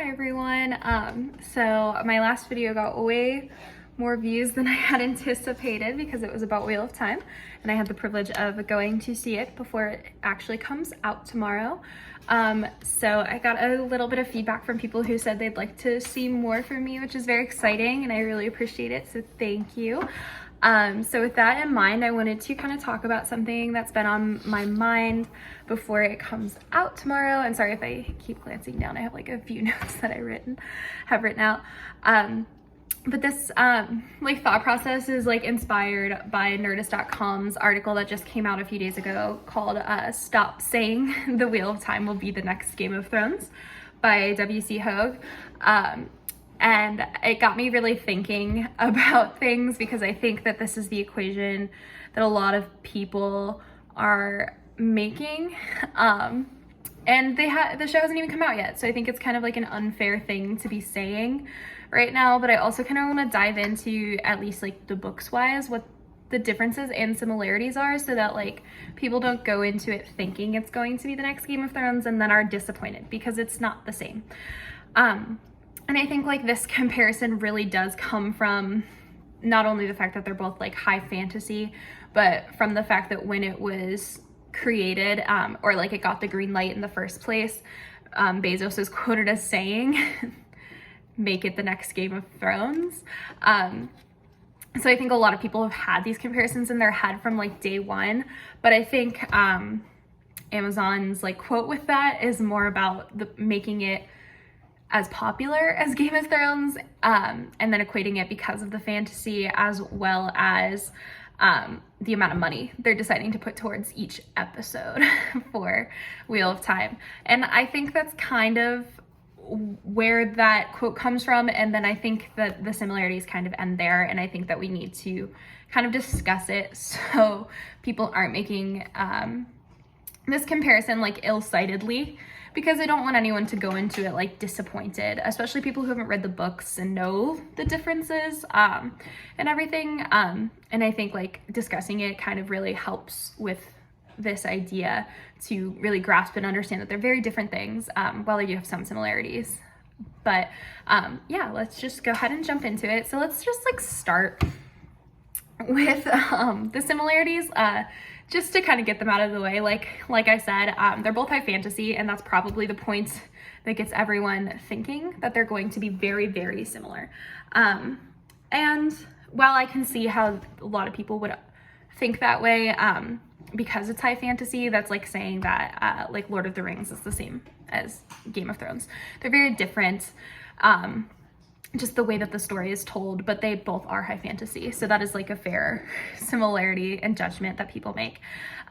Hi everyone. So my last video got way more views than I had anticipated because it was about Wheel of Time, and I had the privilege of going to see it before it actually comes out tomorrow. So I got a little bit of feedback from people who said they'd like to see more from me, which is very exciting and I really appreciate it, so thank you. So with that in mind, I wanted to kind of talk about something that's been on my mind before it comes out tomorrow. And sorry if I keep glancing down, I have like a few notes that I have written out. But this like thought process is like inspired by Nerdist.com's article that just came out a few days ago called Stop Saying the Wheel of Time Will Be the Next Game of Thrones by W.C Hoag. And it got me really thinking about things because I think that this is the equation that a lot of people are making. And the show hasn't even come out yet, so I think it's kind of like an unfair thing to be saying right now. But I also kind of want to dive into, at least like the books wise, what the differences and similarities are, so that like people don't go into it thinking it's going to be the next Game of Thrones and then are disappointed because it's not the same. And I think like this comparison really does come from not only the fact that they're both like high fantasy, but from the fact that when it was created, or like it got the green light in the first place, Bezos is quoted as saying, make it the next Game of Thrones. So I think a lot of people have had these comparisons in their head from like day one, but I think Amazon's like quote with that is more about making it as popular as Game of Thrones, and then equating it because of the fantasy as well as the amount of money they're deciding to put towards each episode for Wheel of Time. And I think that's kind of where that quote comes from, and then I think that the similarities kind of end there, and I think that we need to kind of discuss it so people aren't making this comparison like ill-sightedly, because I don't want anyone to go into it like disappointed, especially people who haven't read the books and know the differences and everything. And I think like discussing it kind of really helps with this idea to really grasp and understand that they're very different things, while they do have some similarities. But yeah, let's just go ahead and jump into it. So let's just like start with the similarities. Just to kind of get them out of the way, like I said, they're both high fantasy, and that's probably the point that gets everyone thinking that they're going to be very, very similar. And while I can see how a lot of people would think that way, because it's high fantasy, that's like saying that like Lord of the Rings is the same as Game of Thrones. They're very different. Just the way that the story is told, but they both are high fantasy. So that is like a fair similarity and judgment that people make.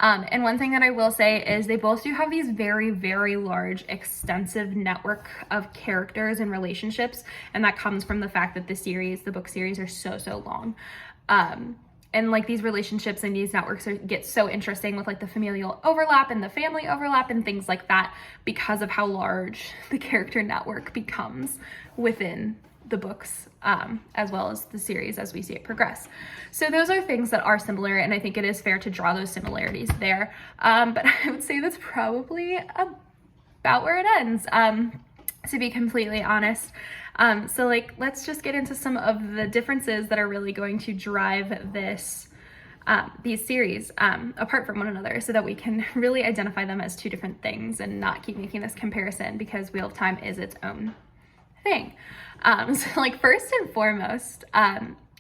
And one thing that I will say is they both do have these very, very large, extensive network of characters and relationships. And that comes from the fact that the book series are so long. And like these relationships and these networks get so interesting with like the familial overlap and the family overlap and things like that, because of how large the character network becomes within the books, as well as the series as we see it progress. So those are things that are similar, and I think it is fair to draw those similarities there. But I would say that's probably about where it ends, to be completely honest. So like, let's just get into some of the differences that are really going to drive these series apart from one another, so that we can really identify them as two different things and not keep making this comparison, because Wheel of Time is its own thing. So like first and foremost,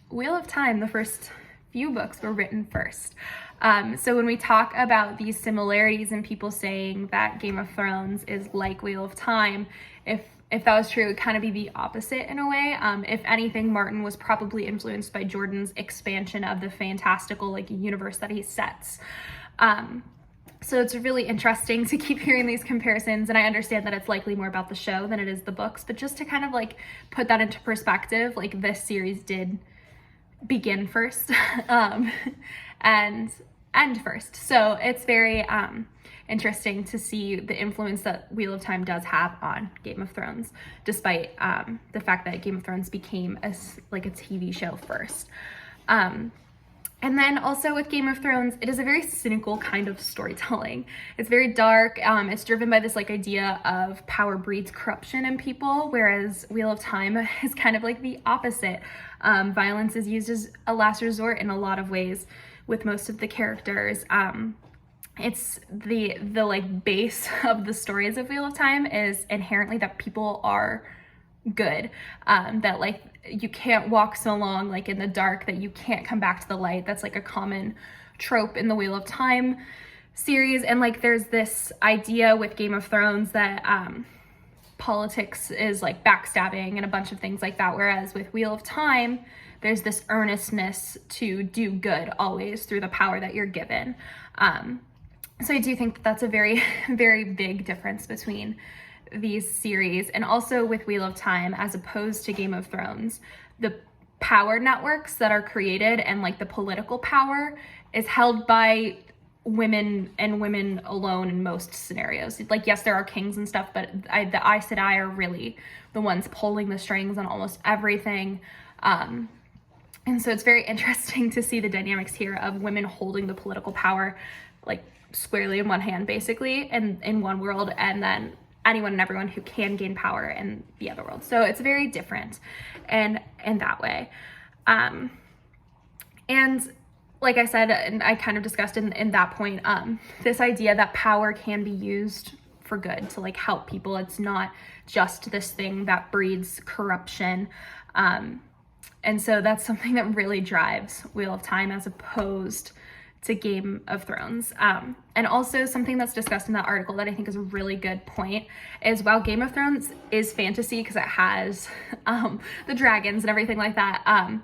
Wheel of Time, the first few books were written first. So when we talk about these similarities and people saying that Game of Thrones is like Wheel of Time, if that was true, it would kind of be the opposite in a way. If anything, Martin was probably influenced by Jordan's expansion of the fantastical like universe that he sets. So it's really interesting to keep hearing these comparisons, and I understand that it's likely more about the show than it is the books, but just to kind of like put that into perspective, like this series did begin first and end first. So it's very interesting to see the influence that Wheel of Time does have on Game of Thrones, despite the fact that Game of Thrones became like a TV show first. And then also with Game of Thrones, it is a very cynical kind of storytelling. It's very dark. It's driven by this like idea of power breeds corruption in people, whereas Wheel of Time is kind of like the opposite. Violence is used as a last resort in a lot of ways with most of the characters. It's the like base of the stories of Wheel of Time is inherently that people are good, that like you can't walk so long like in the dark that you can't come back to the light. That's like a common trope in the Wheel of Time series. And like there's this idea with Game of Thrones that politics is like backstabbing and a bunch of things like that, whereas with Wheel of Time there's this earnestness to do good always through the power that you're given. So I do think that that's a very very big difference between these series. And also with Wheel of Time, as opposed to Game of Thrones, the power networks that are created and like the political power is held by women and women alone in most scenarios. Like, yes, there are kings and stuff, but the Aes Sedai are really the ones pulling the strings on almost everything. And so it's very interesting to see the dynamics here of women holding the political power like squarely in one hand, basically, and in one world, and then anyone and everyone who can gain power in the other world. So it's very different and in that way. And like I said, and I kind of discussed in that point, this idea that power can be used for good to like help people. It's not just this thing that breeds corruption. And so that's something that really drives Wheel of Time as opposed to Game of Thrones. And also something that's discussed in that article that I think is a really good point is while Game of Thrones is fantasy because it has the dragons and everything like that,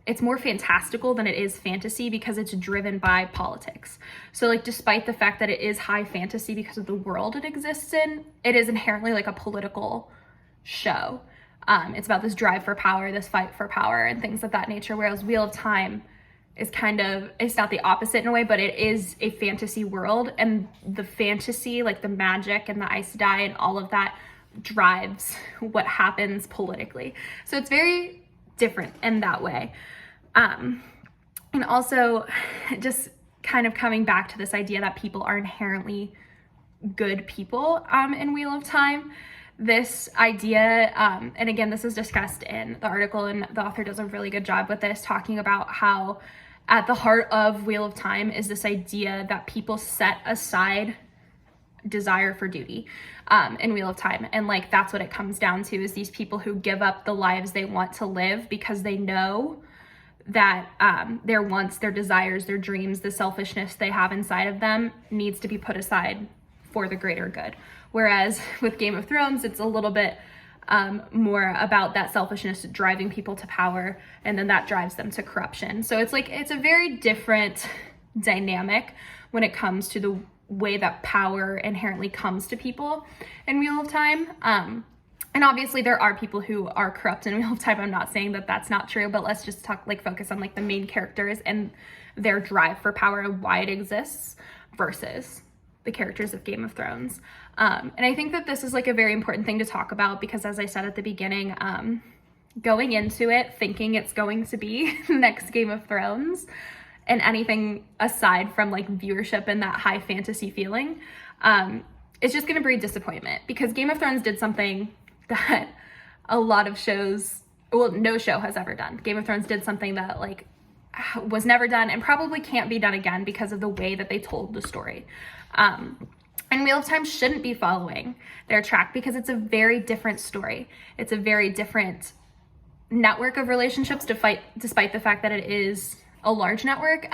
it's more fantastical than it is fantasy because it's driven by politics. So like despite the fact that it is high fantasy because of the world it exists in, it is inherently like a political show. It's about this drive for power, this fight for power and things of that nature, whereas Wheel of Time is kind of, it's not the opposite in a way, but it is a fantasy world, and the fantasy, like the magic and the Aes Sedai and all of that drives what happens politically. So it's very different in that way. And also just kind of coming back to this idea that people are inherently good people in Wheel of Time. This idea, and again, this is discussed in the article, and the author does a really good job with this, talking about how at the heart of Wheel of Time is this idea that people set aside desire for duty in Wheel of Time. And like, that's what it comes down to, is these people who give up the lives they want to live because they know that their wants, their desires, their dreams, the selfishness they have inside of them needs to be put aside for the greater good. Whereas with Game of Thrones, it's a little bit more about that selfishness driving people to power, and then that drives them to corruption. So it's like, it's a very different dynamic when it comes to the way that power inherently comes to people in Wheel of Time. And obviously there are people who are corrupt in Wheel of Time. I'm not saying that that's not true, but let's just focus on like the main characters and their drive for power and why it exists versus the characters of Game of Thrones. And I think that this is like a very important thing to talk about because, as I said at the beginning, going into it thinking it's going to be the next Game of Thrones and anything aside from like viewership and that high fantasy feeling, it's just going to breed disappointment, because Game of Thrones did something that a lot of shows, well, no show has ever done. Game of Thrones did something that like was never done and probably can't be done again because of the way that they told the story. And Wheel of Time shouldn't be following their track because it's a very different story. It's a very different network of relationships, despite the fact that it is a large network.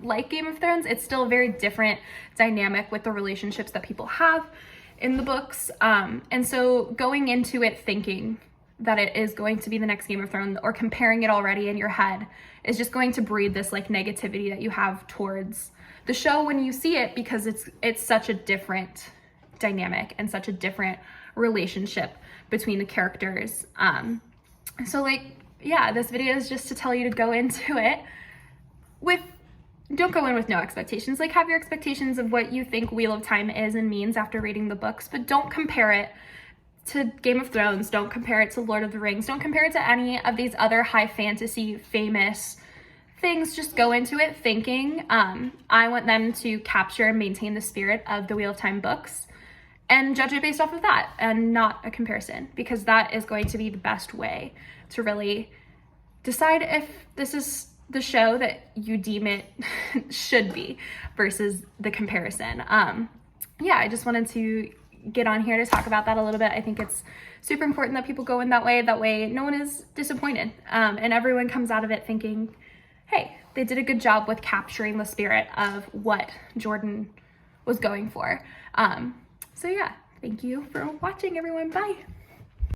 Like Game of Thrones, it's still a very different dynamic with the relationships that people have in the books. And so going into it thinking that it is going to be the next Game of Thrones or comparing it already in your head is just going to breed this like negativity that you have towards the show when you see it, because it's such a different dynamic and such a different relationship between the characters. So like, yeah, this video is just to tell you to go into it don't go in with no expectations. Like, have your expectations of what you think Wheel of Time is and means after reading the books, but don't compare it to Game of Thrones. Don't compare it to Lord of the Rings. Don't compare it to any of these other high fantasy famous things just go into it thinking, I want them to capture and maintain the spirit of the Wheel of Time books and judge it based off of that and not a comparison, because that is going to be the best way to really decide if this is the show that you deem it should be versus the comparison. Yeah, I just wanted to get on here to talk about that a little bit. I think it's super important that people go in that way. That way no one is disappointed, and everyone comes out of it thinking, hey, they did a good job with capturing the spirit of what Jordan was going for. So yeah, thank you for watching, everyone. Bye.